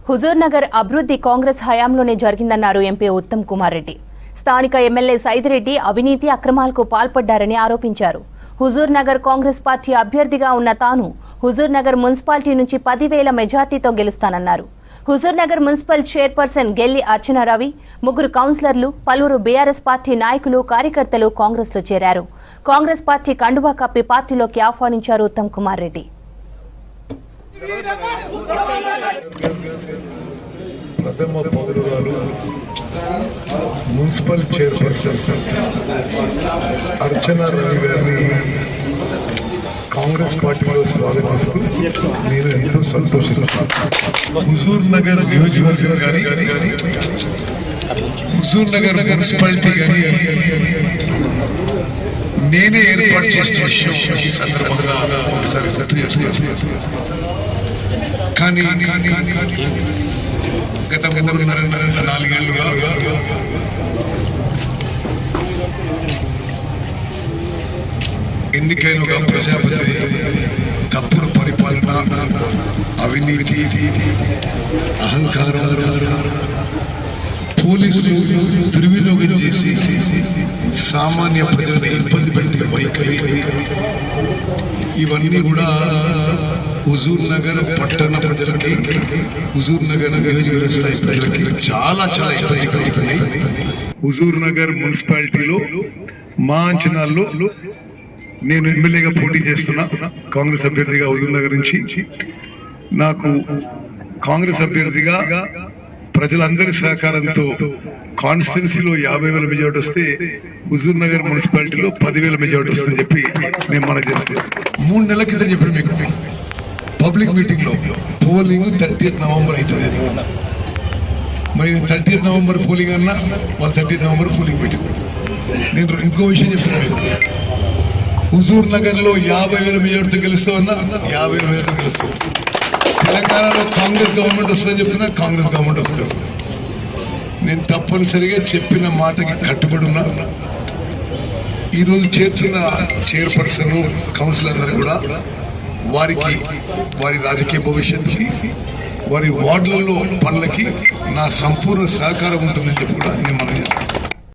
హుజూర్ నగర్ అభివృద్ధి కాంగ్రెస్ హయాంలోనే జరిగిందన్నారు ఎంపీ ఉత్తమ్ కుమార్ రెడ్డి. స్థానిక ఎమ్మెల్యే సైదిరెడ్డి అవినీతి అక్రమాలకు పాల్పడ్డారని ఆరోపించారు. హుజూర్ నగర్ కాంగ్రెస్ పార్టీ అభ్యర్థిగా ఉన్న తాను హుజూర్ నగర్ మున్సిపాలిటీ నుంచి 10,000 మెజార్టీతో గెలుస్తానన్నారు. హుజూర్ నగర్ మున్సిపల్ చైర్పర్సన్ గెల్లి అర్చన రవి, 3 కౌన్సిలర్లు, పలువురు బీఆర్ఎస్ పార్టీ నాయకులు, కార్యకర్తలు కాంగ్రెస్లో చేరారు. కాంగ్రెస్ పార్టీ కండువా కప్పి పార్టీలోకి ఆహ్వానించారు ఉత్తమ్ కుమార్ రెడ్డి. ప్రథమ పౌరురాలు మున్సిపల్ చైర్పర్సన్ అర్చన రవి గారిని కాంగ్రెస్ పార్టీలో స్వాగతిస్తూ నేను ఎంతో సంతోషిస్తున్నాను. హుజూర్ నగర్ నియోజకవర్గం కానీ హుజూర్ నగర్ మున్సిపాలిటీ కానీ నేనే ఏర్పాటు చేసిన విషయం ఈ సందర్భంగా ఒకసారి గుర్తు చేస్తున్నాను. కానీ గత 3.5-4 ఏళ్లుగా ఎన్నికైన ఒక ప్రజాపతి తప్పుడు పరిపాలన, అవినీతి, అహంకారం, పోలీసులు దుర్వినియోగం చేసి సామాన్య ప్రజలను ఇబ్బంది పెట్టే వైఖరి, ఇవన్నీ కూడా హుజూర్ నగర్ పట్టణ ప్రజలకి, హుజూర్ నగర్ నియోజకవర్గ స్థాయి ప్రజలకి చాలా ఇబ్బంది కలుగుతున్నాయి. హుజూర్ నగర్ మున్సిపాలిటీలో మా అంచనాల్లో నేను ఎమ్మెల్యేగా పోటీ చేస్తున్నా, కాంగ్రెస్ అభ్యర్థిగా హుజూర్ నగర్ నుంచి. నాకు కాంగ్రెస్ అభ్యర్థిగా ప్రజలందరి సహకారంతో కాన్స్టిట్యున్సీలో 50,000 మెజార్టీ వస్తే హుజూర్ నగర్ మున్సిపాలిటీలో 10,000 మెజార్టీ వస్తుందని చెప్పి నేను మనం చేస్తున్నాను. 3 నెలల క్రితం చెప్పాను మీకు పబ్లిక్ మీటింగ్ లో పోలింగ్ 30th నవంబర్ అవుతుంది. మరి 30th నవంబర్ పోలింగ్ అన్నా వాళ్ళు 30th నవంబర్ పోలింగ్ పెట్టింది. నేను ఇంకో విషయం చెప్తున్నాను మీకు, హుజూర్ నగర్ లో 50,000 మెజార్టీతో గెలుస్తామన్నా 50,000 మెజార్టీతో గెలుస్తాం. తెలంగాణలో కాంగ్రెస్ గవర్నమెంట్ వస్తుందని చెప్తున్నా, కాంగ్రెస్ గవర్నమెంట్ వస్తుంది. నేను తప్పనిసరిగా చెప్పిన మాటకి కట్టుబడి ఉన్నా. ఈరోజు చేస్తున్న చైర్పర్సన్, కౌన్సిల్ అందరూ కూడా వారి రాజకీయ భవిష్యత్తుకి, వారి వార్డులలో పనులకి నా సంపూర్ణ సహకారం ఉంటుందని చెప్పి కూడా నేను మనం